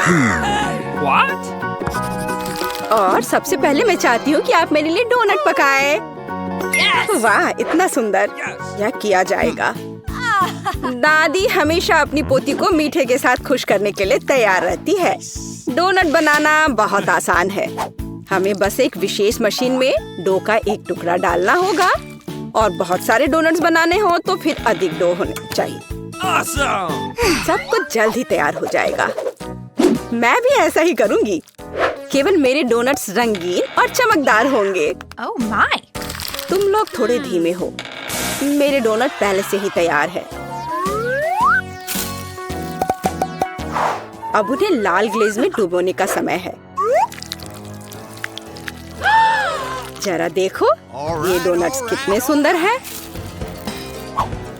What? और सबसे पहले मैं चाहती हूँ कि आप मेरे लिए डोनट पकाएं। वाह, इतना सुंदर। यह किया जाएगा। दादी हमेशा अपनी पोती को मीठे के साथ खुश करने के लिए तैयार रहती है। डोनट बनाना बहुत आसान है। हमें बस एक विशेष मशीन में डो का एक टुकड़ा डालना होगा और बहुत सारे डोनट्स बनाने हो तो फिर अधिक डो होने चाहिए। Awesome! सब कुछ जल्द ही तैयार हो जाएगा। मैं भी ऐसा ही करूंगी। केवल मेरे डोनट्स रंगीन और चमकदार होंगे। Oh my! तुम लोग थोड़े धीमे हो। मेरे डोनट पहले से ही तैयार है। अब उन्हें लाल ग्लेज में डुबोने का समय है। जरा देखो, ये डोनट्स कितने सुंदर हैं।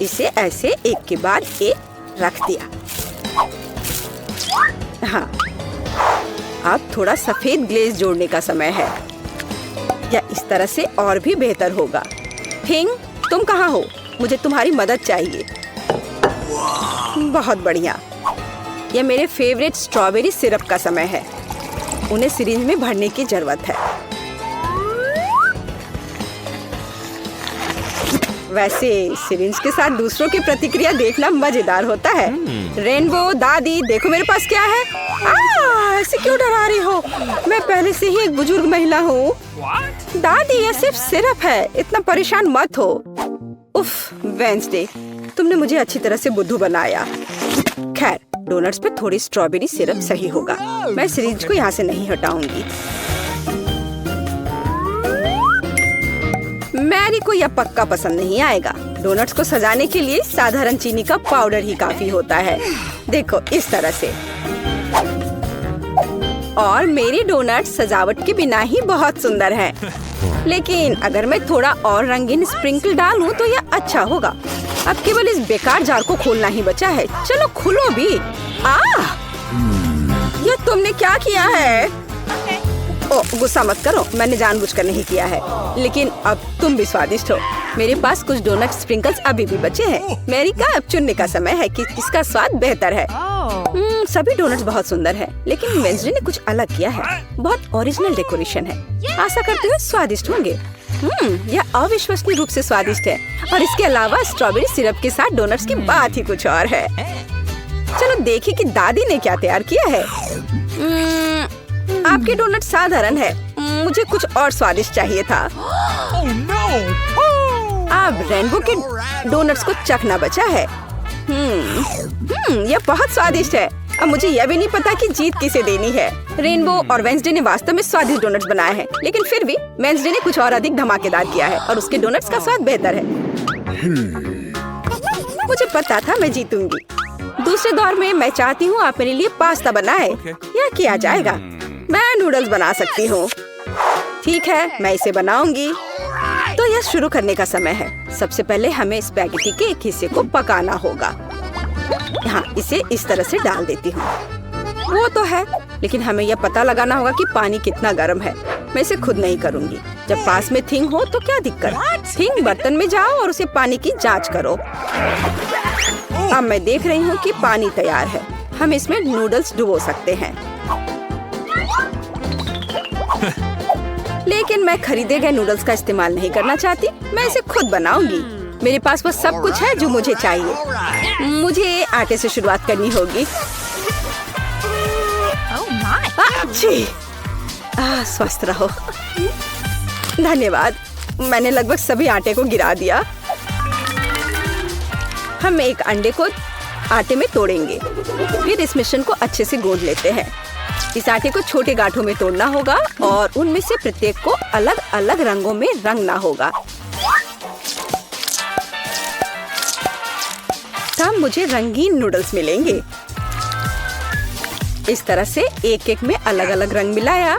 इसे ऐसे एक के बाद एक रख दिया। हाँ, अब थोड़ा सफेद ग्लेज जोड़ने का समय है। या इस तरह से और भी बेहतर होगा। हिंग, तुम कहाँ हो? मुझे तुम्हारी मदद चाहिए। बहुत बढ़िया। यह मेरे फेवरेट स्ट्रॉबेरी सिरप का समय है। उन्हें सिरिंज में भरने की जरूरत है। वैसे सिरिंज के साथ दूसरों की प्रतिक्रिया देखना मजेदार होता है। रेनबो, दादी, देखो मेरे पास क्या है। ऐसे क्यों डरा रही हो? मैं पहले से ही एक बुजुर्ग महिला हूँ। दादी, यह सिर्फ सिरप है, इतना परेशान मत हो। उफ, वेंसडे, तुमने मुझे अच्छी तरह से बुद्धू बनाया। खैर, डोनट्स पे थोड़ी स्ट्रॉबेरी सिरप सही होगा। मैं सिरिंज को यहाँ से नहीं हटाऊंगी। मैरी को यह पक्का पसंद नहीं आएगा। डोनट्स को सजाने के लिए साधारण चीनी का पाउडर ही काफी होता है। देखो, इस तरह से। और मेरी डोनट्स सजावट के बिना ही बहुत सुंदर हैं। लेकिन अगर मैं थोड़ा और रंगीन स्प्रिंकल डालूं तो यह अच्छा होगा। अब केवल इस बेकार जार को खोलना ही बचा है। चलो खुलो भी। ये तुमने क्या किया है? ओह, गुस्सा मत करो, मैंने जानबूझकर नहीं किया है। लेकिन अब तुम भी स्वादिष्ट हो। मेरे पास कुछ डोनट स्प्रिंकल्स अभी भी बचे हैं। मेरी का अब चुनने का समय है कि इसका स्वाद बेहतर है। सभी डोनट्स बहुत सुंदर हैं, लेकिन वेंसडे ने कुछ अलग किया है। बहुत ओरिजिनल डेकोरेशन है। आशा करती हूँ स्वादिष्ट होंगे। यह अविश्वसनीय रूप से स्वादिष्ट है। और इसके अलावा स्ट्रॉबेरी सिरप के साथ डोनट्स की बात ही कुछ और है। चलो देखिए कि दादी ने क्या तैयार किया है। आपके डोनट साधारण है। मुझे कुछ और स्वादिष्ट चाहिए था। अब रेनबो के डोनट्स को चखना बचा है। यह बहुत स्वादिष्ट है। अब मुझे यह भी नहीं पता कि जीत किसे देनी है। रेनबो और वेंसडे ने वास्तव में स्वादिष्ट डोनट्स बनाए हैं, लेकिन फिर भी वेंसडे ने कुछ और अधिक धमाकेदार किया है और उसके डोनट्स का स्वाद बेहतर है। मुझे पता था मैं जीतूंगी। दूसरे दौर में मैं चाहती हूँ आप मेरे लिए पास्ता बनाए। यह किया जाएगा। मैं नूडल्स बना सकती हूँ। ठीक है, मैं इसे बनाऊंगी। तो यह शुरू करने का समय है। सबसे पहले हमें स्पैगेटी के एक हिस्से को पकाना होगा। यहाँ इसे इस तरह से डाल देती हूँ। वो तो है, लेकिन हमें यह पता लगाना होगा कि पानी कितना गर्म है। मैं इसे खुद नहीं करूँगी। जब पास में थिंग हो तो क्या दिक्कत। थिंग बर्तन में जाओ और उसे पानी की जांच करो। अब मैं देख रही हूँ कि पानी तैयार है। हम इसमें नूडल्स डुबो सकते हैं। लेकिन मैं खरीदे गए नूडल्स का इस्तेमाल नहीं करना चाहती। मैं इसे खुद बनाऊंगी। मेरे पास वो सब कुछ है जो मुझे चाहिए। मुझे आटे से शुरुआत करनी होगी। अच्छी। स्वस्थ रहो। धन्यवाद। मैंने लगभग सभी आटे को गिरा दिया। हम एक अंडे को आटे में तोड़ेंगे। फिर इस मिश्रण को अच्छे से गूंद लेते हैं। इस आटे को छोटे गांठों में तोड़ना होगा और उनमें से प्रत्येक को अलग अलग रंगों में रंगना होगा। तब मुझे रंगीन नूडल्स मिलेंगे। इस तरह से एक एक में अलग अलग रंग मिलाया।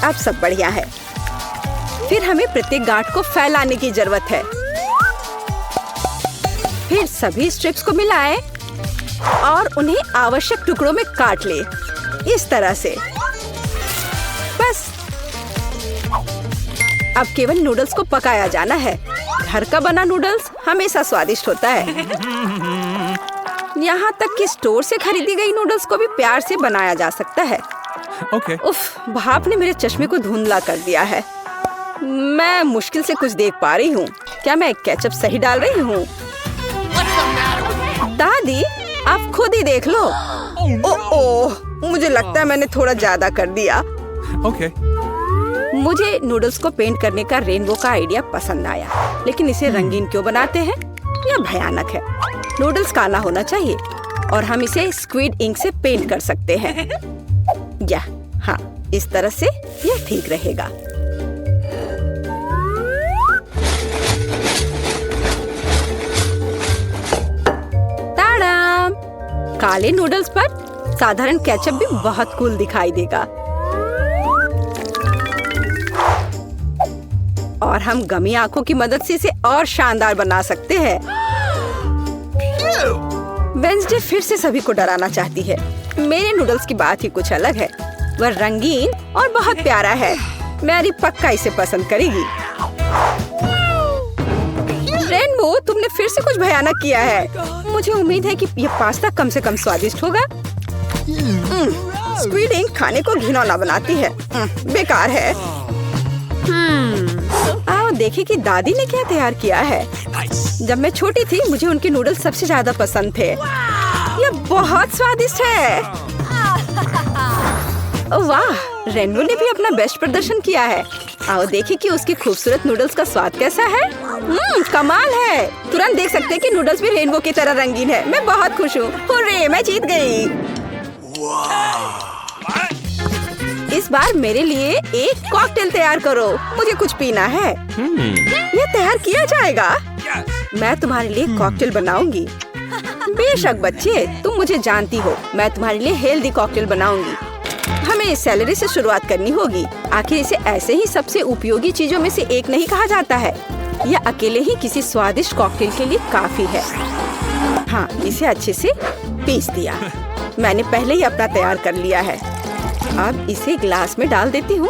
अब सब बढ़िया है। फिर हमें प्रत्येक गांठ को फैलाने की जरूरत है। फिर सभी स्ट्रिप्स को मिलाएं और उन्हें आवश्यक टुकड़ों में काट ले। इस तरह से। बस अब केवल नूडल्स को पकाया जाना है। घर का बना नूडल्स हमेशा स्वादिष्ट होता है। यहाँ तक कि स्टोर से खरीदी गई नूडल्स को भी प्यार से बनाया जा सकता है। उफ, भाप ने मेरे चश्मे को धुंधला कर दिया है। मैं मुश्किल से कुछ देख पा रही हूँ। क्या मैं केचप सही डाल रही हूँ? दादी, आप खुद ही देख लो। ओह, मुझे लगता है मैंने थोड़ा ज्यादा कर दिया। मुझे नूडल्स को पेंट करने का रेनबो का आइडिया पसंद आया, लेकिन इसे रंगीन क्यों बनाते हैं? यह भयानक है। नूडल्स काला होना चाहिए और हम इसे स्क्विड इंक से पेंट कर सकते हैं। हाँ, इस तरह से यह ठीक रहेगा। ताड़ाम! काले नूडल्स पर साधारण केचप भी बहुत कूल दिखाई देगा। और हम गमी आंखों की मदद से इसे और शानदार बना सकते हैं। वेंसडे फिर से सभी को डराना चाहती है। मेरे नूडल्स की बात ही कुछ अलग है। वह रंगीन और बहुत प्यारा है। मैरी पक्का इसे पसंद करेगी। रेनबो, तुमने फिर से कुछ भयानक किया है। मुझे उम्मीद है कि यह पास्ता कम से कम स्वादिष्ट होगा। स्क्विड इंक खाने को घिनौना बनाती है। बेकार है। आओ देखें कि दादी ने क्या तैयार किया है। जब मैं छोटी थी मुझे उनके नूडल्स सबसे ज्यादा पसंद थे। यह बहुत स्वादिष्ट है। वाह, रेनबो ने भी अपना बेस्ट प्रदर्शन किया है। आओ देखें कि उसके खूबसूरत नूडल्स का स्वाद कैसा है। कमाल है। तुरंत देख सकते हैं कि नूडल्स भी रेनबो की तरह रंगीन है। मैं बहुत खुश हूँ। हुर्रे, मैं जीत गई। इस बार मेरे लिए एक कॉकटेल तैयार करो। मुझे कुछ पीना है। यह तैयार किया जाएगा। मैं तुम्हारे लिए कॉकटेल बनाऊंगी। बेशक बच्चे, तुम मुझे जानती हो। मैं तुम्हारे लिए हेल्दी कॉकटेल बनाऊंगी। हमें सैलरी से शुरुआत करनी होगी। आखिर इसे ऐसे ही सबसे उपयोगी चीजों में से एक नहीं कहा जाता है। यह अकेले ही किसी स्वादिष्ट कॉकटेल के लिए काफी है। हाँ, इसे अच्छे से पीस दिया। मैंने पहले ही अपना तैयार कर लिया है। अब इसे ग्लास में डाल देती हूँ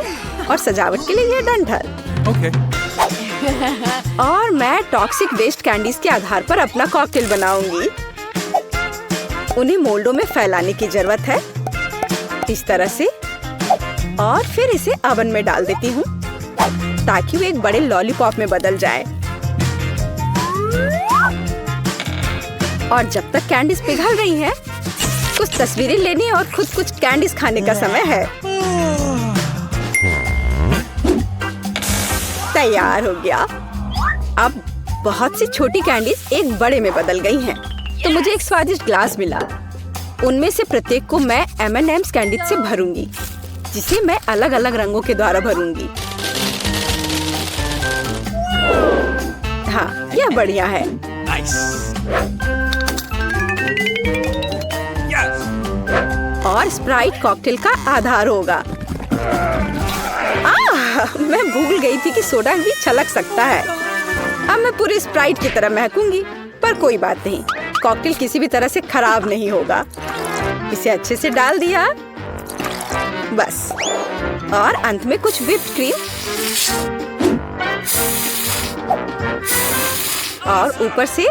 और सजावट के लिए यह डंठल। और मैं टॉक्सिक वेस्ट कैंडीज के आधार पर अपना कॉकटेल बनाऊंगी। उन्हें मोल्डों में फैलाने की जरूरत है, इस तरह से। और फिर इसे ओवन में डाल देती हूँ ताकि वो एक बड़े लॉलीपॉप में बदल जाए। और जब तक कैंडीज पिघल रही हैं, कुछ तस्वीरें लेने और खुद कुछ कैंडीज खाने का समय है। तैयार हो गया। अब बहुत सी छोटी कैंडीज एक बड़े में बदल गई हैं, तो मुझे एक स्वादिष्ट ग्लास मिला। उनमें से प्रत्येक को मैं M&M's कैंडी से भरूंगी, जिसे मैं अलग अलग रंगों के द्वारा भरूंगी। हाँ, यह बढ़िया है। और स्प्राइट कॉकटेल का आधार होगा। मैं भूल गई थी कि सोडा भी छलक सकता है। अब मैं पूरी स्प्राइट की तरह महकूंगी, पर कोई बात नहीं। कॉकटेल किसी भी तरह से खराब नहीं होगा। इसे अच्छे से डाल दिया, बस। और अंत में कुछ व्हिप्ड क्रीम और ऊपर से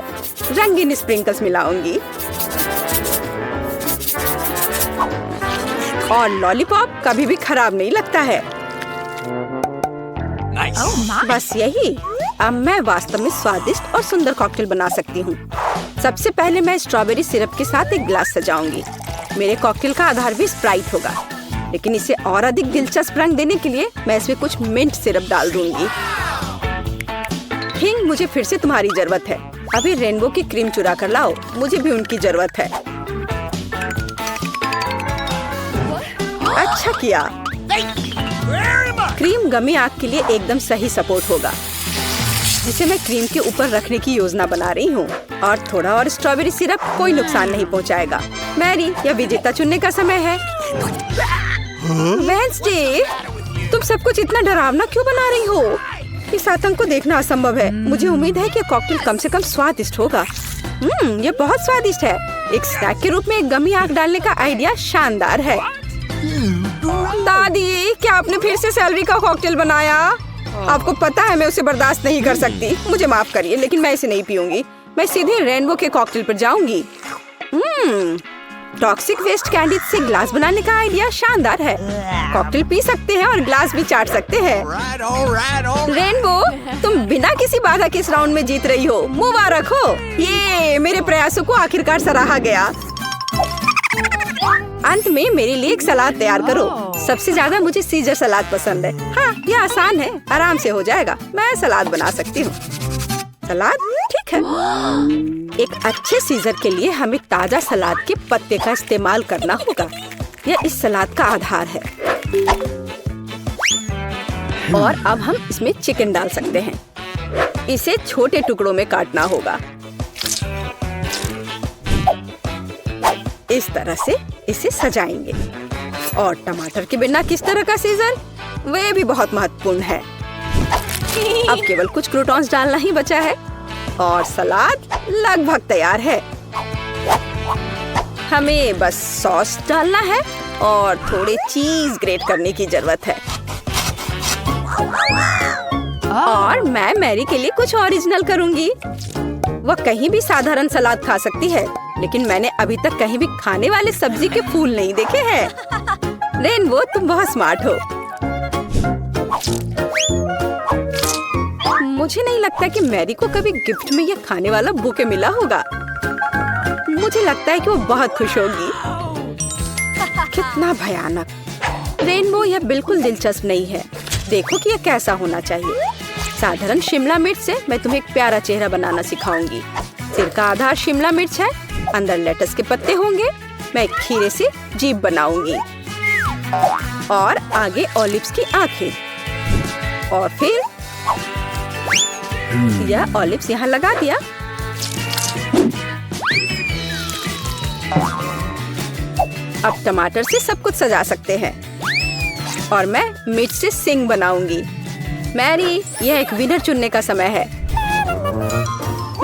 रंगीन स्प्रिंकल्स मिलाऊंगी। और लॉलीपॉप कभी भी खराब नहीं लगता है। बस यही। अब मैं वास्तव में स्वादिष्ट और सुंदर कॉकटेल बना सकती हूँ। सबसे पहले मैं स्ट्रॉबेरी सिरप के साथ एक ग्लास सजाऊंगी। मेरे कॉकटेल का आधार भी स्प्राइट होगा, लेकिन इसे और अधिक दिलचस्प रंग देने के लिए मैं इसमें कुछ मिंट सिरप डाल दूंगी। हिंग, मुझे फिर से तुम्हारी जरूरत है। अभी रेनबो की क्रीम चुरा कर लाओ, मुझे भी उनकी जरूरत है। अच्छा किया। क्रीम गमी आग के लिए एकदम सही सपोर्ट होगा, जिसे मैं क्रीम के ऊपर रखने की योजना बना रही हूँ। और थोड़ा और स्ट्रॉबेरी सिरप कोई नुकसान नहीं पहुँचाएगा। मैरी, यह विजेता चुनने का समय है। वेंसडे, तुम सब कुछ इतना डरावना क्यों बना रही हो? इस आतंक को देखना असंभव है। मुझे उम्मीद है कि कॉकटेल कम से कम स्वादिष्ट होगा। यह बहुत स्वादिष्ट है। एक स्नैक के रूप में एक गमी आग डालने का आइडिया शानदार है। दादी, क्या आपने फिर से सैलरी का कॉकटेल बनाया? आपको पता है मैं उसे बर्दाश्त नहीं कर सकती। मुझे माफ करिए, लेकिन मैं इसे नहीं पीऊंगी। मैं सीधे रेनबो के कॉकटेल पर जाऊंगी। टॉक्सिक वेस्ट कैंडी से ग्लास बनाने का आइडिया शानदार है। कॉकटेल पी सकते हैं और ग्लास भी चाट सकते हैं। रेनबो, तुम बिना किसी बाधा के इस राउंड में जीत रही हो। मुबारक हो। ये मेरे प्रयासों को आखिरकार सराहा गया। अंत में मेरे लिए एक सलाद तैयार करो। सबसे ज्यादा मुझे सीजर सलाद पसंद है। हाँ, ये आसान है, आराम से हो जाएगा। मैं सलाद बना सकती हूँ। सलाद ठीक है। एक अच्छे सीजर के लिए हमें ताजा सलाद के पत्ते का इस्तेमाल करना होगा। यह इस सलाद का आधार है। और अब हम इसमें चिकन डाल सकते हैं। इसे छोटे टुकड़ों में काटना होगा। इस तरह से इसे सजाएंगे। और टमाटर के बिना किस तरह का सीजर, वे भी बहुत महत्वपूर्ण है। अब केवल कुछ क्रूटॉन्स डालना ही बचा है और सलाद लगभग तैयार है। हमें बस सॉस डालना है और थोड़े चीज ग्रेट करने की जरूरत है। और मैं मैरी के लिए कुछ ओरिजिनल करूंगी। वह कहीं भी साधारण सलाद खा सकती है, लेकिन मैंने अभी तक कहीं भी खाने वाले सब्जी के फूल नहीं देखे हैं। रेनबो, तुम बहुत स्मार्ट हो। मुझे नहीं लगता कि मैरी को कभी गिफ्ट में यह खाने वाला बुके मिला होगा। मुझे लगता है कि वो बहुत खुश होगी। कितना भयानक। रेनबो, यह बिल्कुल दिलचस्प नहीं है। देखो कि यह कैसा होना चाहिए। साधारण शिमला मिर्च से मैं तुम्हें एक प्यारा चेहरा बनाना सिखाऊंगी। सिर का आधार शिमला मिर्च है, अंदर लेटस के पत्ते होंगे। मैं एक खीरे से जीभ बनाऊंगी और आगे ऑलिव्स की आंखें। और फिर यह ऑलिव्स यहाँ लगा दिया। अब टमाटर से सब कुछ सजा सकते हैं। और मैं मिर्च से सिंग बनाऊंगी। मैरी, यह एक विनर चुनने का समय है।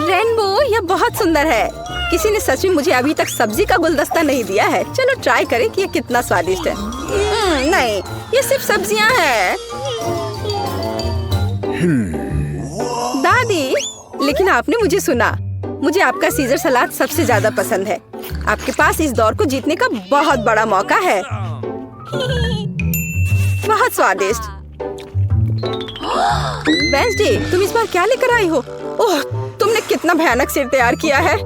रेनबो, यह बहुत सुंदर है। किसी ने सच में मुझे अभी तक सब्जी का गुलदस्ता नहीं दिया है। चलो ट्राई करें कि यह कितना स्वादिष्ट है। नहीं, ये सिर्फ सब्जियां हैं। दादी, लेकिन आपने मुझे सुना। मुझे आपका सीजर सलाद सबसे ज्यादा पसंद है। आपके पास इस दौर को जीतने का बहुत बड़ा मौका है। बहुत स्वादिष्ट। वेंसडे, तुम इस बार क्या लेकर आई हो? ओह, तुमने कितना भयानक सिर तैयार किया है।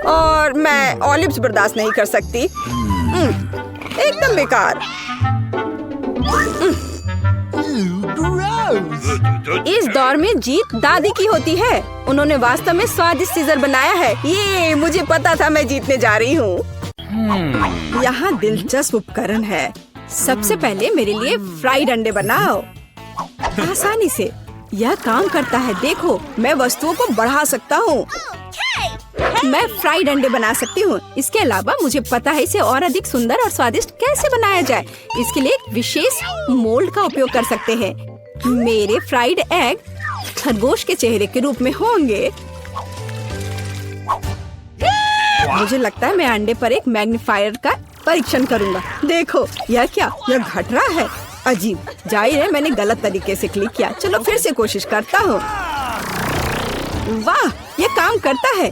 और मैं ऑलिव्स बर्दाश्त नहीं कर सकती। एकदम बेकार। इस दौर में जीत दादी की होती है। उन्होंने वास्तव में स्वादिष्ट सीजर बनाया है। ये मुझे पता था मैं जीतने जा रही हूँ। यहाँ दिलचस्प उपकरण है। सबसे पहले मेरे लिए फ्राइड अंडे बनाओ। आसानी से यह काम करता है। देखो, मैं वस्तुओं को बढ़ा सकता हूँ। मैं फ्राइड अंडे बना सकती हूँ। इसके अलावा मुझे पता है इसे और अधिक सुंदर और स्वादिष्ट कैसे बनाया जाए। इसके लिए एक विशेष मोल्ड का उपयोग कर सकते हैं। मेरे फ्राइड एग खरगोश के चेहरे के रूप में होंगे। मुझे लगता है मैं अंडे पर एक मैग्नीफायर का परीक्षण करूंगा। देखो, यह क्या, यह घट रहा है। अजीब। जाहिर है मैंने गलत तरीके से क्लिक किया। चलो फिर से कोशिश करता हूँ। वाह, यह काम करता है।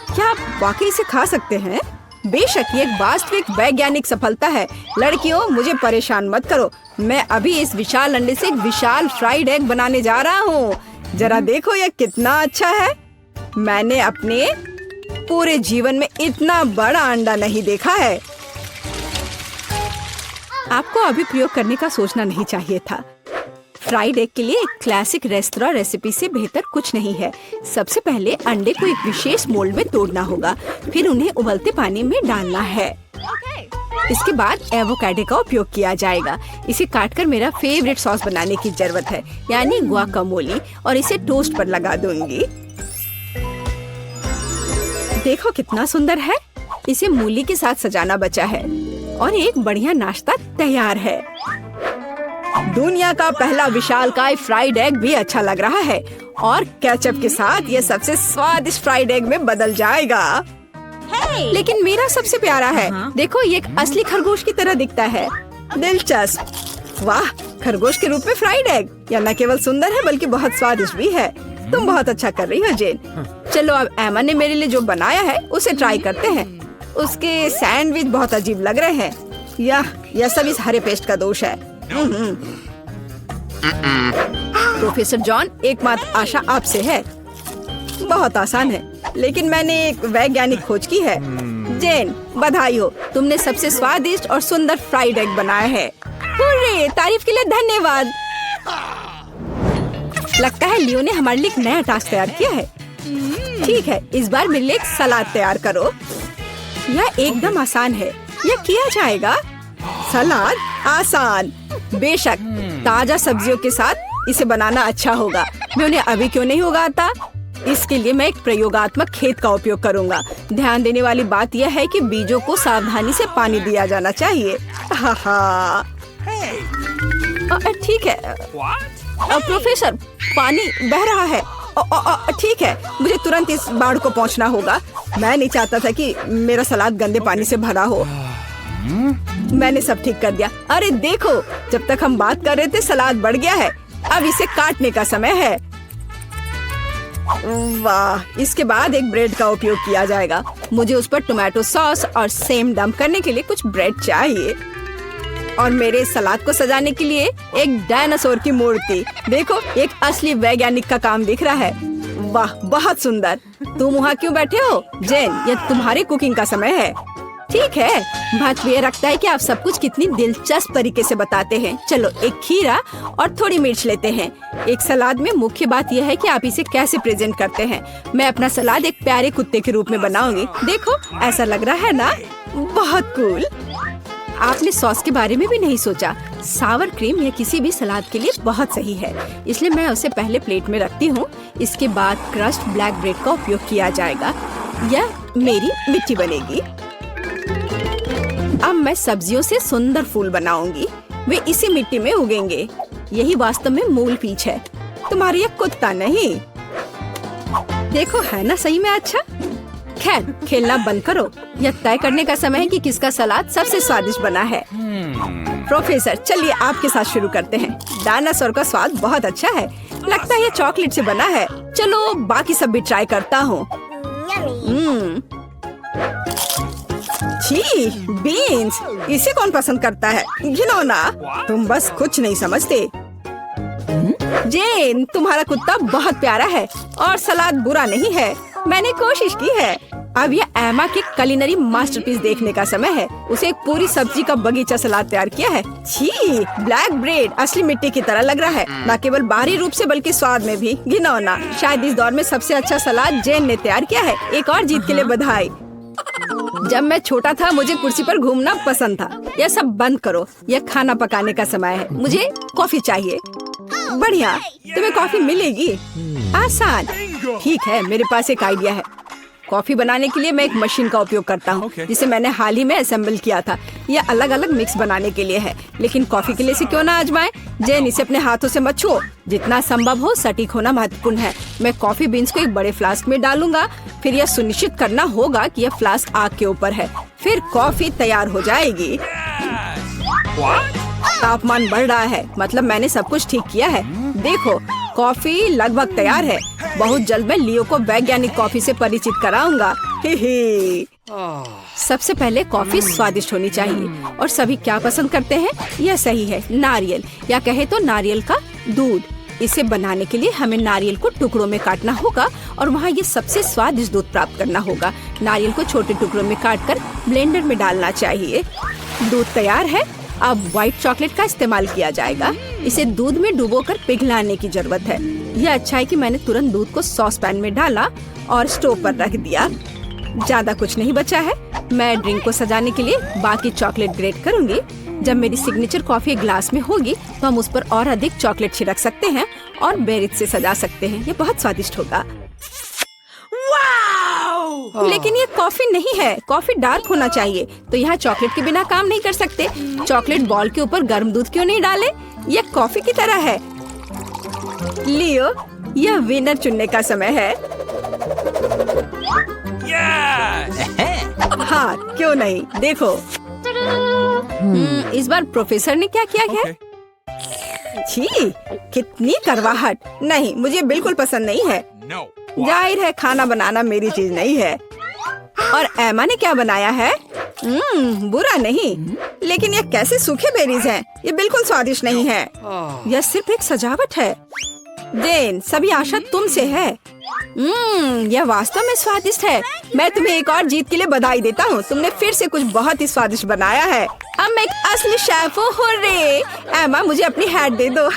क्या आप वाकई इसे खा सकते हैं? बेशक, ये एक वास्तविक वैज्ञानिक सफलता है। लड़कियों, मुझे परेशान मत करो। मैं अभी इस विशाल अंडे से एक विशाल फ्राइड एग बनाने जा रहा हूँ। जरा देखो यह कितना अच्छा है। मैंने अपने पूरे जीवन में इतना बड़ा अंडा नहीं देखा है। आपको अभी प्रयोग करने का सोचना नहीं चाहिए था। फ्राइड एग के लिए एक क्लासिक रेस्तरां रेसिपी से बेहतर कुछ नहीं है। सबसे पहले अंडे को एक विशेष मोल्ड में तोड़ना होगा, फिर उन्हें उबलते पानी में डालना है। इसके बाद एवोकाडो का उपयोग किया जाएगा। इसे काटकर मेरा फेवरेट सॉस बनाने की जरूरत है, यानी गुआकामोली, और इसे टोस्ट पर लगा दूंगी। देखो कितना सुंदर है। इसे मूली के साथ सजाना बचा है और एक बढ़िया नाश्ता तैयार है। दुनिया का पहला विशालकाय फ्राइड एग भी अच्छा लग रहा है और केचप के साथ ये सबसे स्वादिष्ट फ्राइड एग में बदल जाएगा। लेकिन मेरा सबसे प्यारा है। देखो, ये एक असली खरगोश की तरह दिखता है। दिलचस्प। वाह, खरगोश के रूप में फ्राइड एग। यह न केवल सुंदर है बल्कि बहुत स्वादिष्ट भी है। तुम बहुत अच्छा कर रही हो जेन। चलो अब एमा ने मेरे लिए जो बनाया है उसे ट्राई करते हैं। उसके सैंडविच बहुत अजीब लग रहे हैं। यह सब इस हरे पेस्ट का दोष है। प्रोफेसर जॉन, एकमात्र आशा आपसे है। बहुत आसान है, लेकिन मैंने एक वैज्ञानिक खोज की है। जेन, बधाई हो, तुमने सबसे स्वादिष्ट और सुंदर फ्राइड एग बनाया है। हुर्रे, तारीफ के लिए धन्यवाद। लगता है लियो ने हमारे लिए एक नया टास्क तैयार किया है। ठीक है, इस बार मेरे लिए एक सलाद तैयार करो। यह एकदम आसान है, यह किया जाएगा। सलाद आसान, बेशक ताजा सब्जियों के साथ इसे बनाना अच्छा होगा। मैं उन्हें अभी क्यों नहीं उगाता? इसके लिए मैं एक प्रयोगात्मक खेत का उपयोग करूंगा। ध्यान देने वाली बात यह है कि बीजों को सावधानी से पानी दिया जाना चाहिए। ठीक है। प्रोफेसर, पानी बह रहा है। ठीक है, मुझे तुरंत इस बाढ़ को पहुंचना होगा। मैं नहीं चाहता था कि मेरा सलाद गंदे पानी से भरा हो। मैंने सब ठीक कर दिया। अरे देखो, जब तक हम बात कर रहे थे सलाद बढ़ गया है। अब इसे काटने का समय है। वाह, इसके बाद एक ब्रेड का उपयोग किया जाएगा। मुझे उस पर टोमेटो सॉस और सेम डंप करने के लिए कुछ ब्रेड चाहिए। और मेरे सलाद को सजाने के लिए एक डायनासोर की मूर्ति। देखो, एक असली वैज्ञानिक का काम दिख रहा है। वाह, बहुत सुंदर। तुम वहाँ क्यों बैठे हो? जेन, यह तुम्हारी कुकिंग का समय है। ठीक है, बात ये रखता है कि आप सब कुछ कितनी दिलचस्प तरीके से बताते हैं। चलो, एक खीरा और थोड़ी मिर्च लेते हैं। एक सलाद में मुख्य बात यह है कि आप इसे कैसे प्रेजेंट करते हैं। मैं अपना सलाद एक प्यारे कुत्ते के रूप में बनाऊंगी। देखो, ऐसा लग रहा है ना? बहुत कूल। आपने सॉस के बारे में भी नहीं सोचा। सावर क्रीम या किसी भी सलाद के लिए बहुत सही है, इसलिए मैं उसे पहले प्लेट में रखती हूँ। इसके बाद क्रस्ट ब्लैक ब्रेड का उपयोग किया जाएगा। यह मेरी मिट्टी बनेगी। अब मैं सब्जियों से सुंदर फूल बनाऊंगी। वे इसी मिट्टी में उगेंगे। यही वास्तव में मूल पीच है, तुम्हारा यह कुत्ता नहीं। देखो, है ना सही में अच्छा? खैर, खेलना बंद करो। यह तय करने का समय है कि किसका सलाद सबसे स्वादिष्ट बना है। प्रोफेसर, चलिए आपके साथ शुरू करते हैं। डायनासोर का स्वाद बहुत अच्छा है। लगता है यह चॉकलेट से बना है। चलो, बाकी सब भी ट्राई करता हूँ। छी, बीन्स, इसे कौन पसंद करता है? घिनौना। तुम बस कुछ नहीं समझते। जेन, तुम्हारा कुत्ता बहुत प्यारा है और सलाद बुरा नहीं है। मैंने कोशिश की है। अब यह एमा के कुलिनरी मास्टरपीस देखने का समय है। उसे एक पूरी सब्जी का बगीचा सलाद तैयार किया है। छी, ब्लैक ब्रेड असली मिट्टी की तरह लग रहा है, न केवल बाहरी रूप से बल्कि स्वाद में भी। घिनौना। शायद इस दौर में सबसे अच्छा सलाद जेन ने तैयार किया है। एक और जीत के लिए बधाई। जब मैं छोटा था मुझे कुर्सी पर घूमना पसंद था। यह सब बंद करो, यह खाना पकाने का समय है। मुझे कॉफी चाहिए। बढ़िया, तुम्हें कॉफी मिलेगी। आसान। ठीक है, मेरे पास एक आइडिया है। कॉफी बनाने के लिए मैं एक मशीन का उपयोग करता हूँ, जिसे मैंने हाल ही में असेंबल किया था। यह अलग अलग मिक्स बनाने के लिए है, लेकिन कॉफी के लिए इसे क्यों ना आजमाएं? जेन, इसे अपने हाथों से मत छुओ। जितना संभव हो सटीक होना महत्वपूर्ण है। मैं कॉफी बीन्स को एक बड़े फ्लास्क में डालूंगा। फिर यह सुनिश्चित करना होगा कि यह फ्लास्क आग के ऊपर है। फिर कॉफी तैयार हो जाएगी। तापमान बढ़ रहा है, मतलब मैंने सब कुछ ठीक किया है। देखो, कॉफी लगभग तैयार है। बहुत जल्द मैं लियो को वैज्ञानिक कॉफी से परिचित कराऊंगा। सबसे पहले कॉफी स्वादिष्ट होनी चाहिए, और सभी क्या पसंद करते हैं? यह सही है, नारियल, या कहे तो नारियल का दूध। इसे बनाने के लिए हमें नारियल को टुकड़ों में काटना होगा और वहाँ ये सबसे स्वादिष्ट दूध प्राप्त करना होगा। नारियल को छोटे टुकड़ों में काटकर ब्लेंडर में डालना चाहिए। दूध तैयार है। अब व्हाइट चॉकलेट का इस्तेमाल किया जाएगा। इसे दूध में डुबोकर पिघलाने की जरूरत है। यह अच्छा है कि मैंने तुरंत दूध को सॉस पैन में डाला और स्टोव पर रख दिया। ज्यादा कुछ नहीं बचा है। मैं ड्रिंक को सजाने के लिए बाकी चॉकलेट ग्रेट करूंगी। जब मेरी सिग्नेचर कॉफी ग्लास में होगी तो हम उस पर और अधिक चॉकलेट छिड़क सकते हैं और बेरिज से सजा सकते हैं। ये बहुत स्वादिष्ट होगा। लेकिन ये कॉफी नहीं है, कॉफी डार्क होना चाहिए। तो यहाँ चॉकलेट के बिना काम नहीं कर सकते। चॉकलेट बॉल के ऊपर गर्म दूध क्यों नहीं डाले? यह कॉफी की तरह है। लियो, यह विनर चुनने का समय है। हाँ, क्यों नहीं, देखो। इस बार प्रोफेसर ने क्या किया है? छी, कितनी करवाहट। नहीं, मुझे बिल्कुल पसंद नहीं है। जाहिर है खाना बनाना मेरी चीज नहीं है। और एमा ने क्या बनाया है? बुरा नहीं, लेकिन ये कैसे सूखे बेरीज हैं? ये बिल्कुल स्वादिष्ट नहीं है। यह सिर्फ एक सजावट है। जेन, सभी आशा तुमसे है। यह वास्तव में स्वादिष्ट है। मैं तुम्हें एक और जीत के लिए बधाई देता हूँ। तुमने फिर से कुछ बहुत ही स्वादिष्ट बनाया है। अब मैं एक असली शेफ हूँ। हुर्रे! एमा, मुझे अपनी हैट दे दो।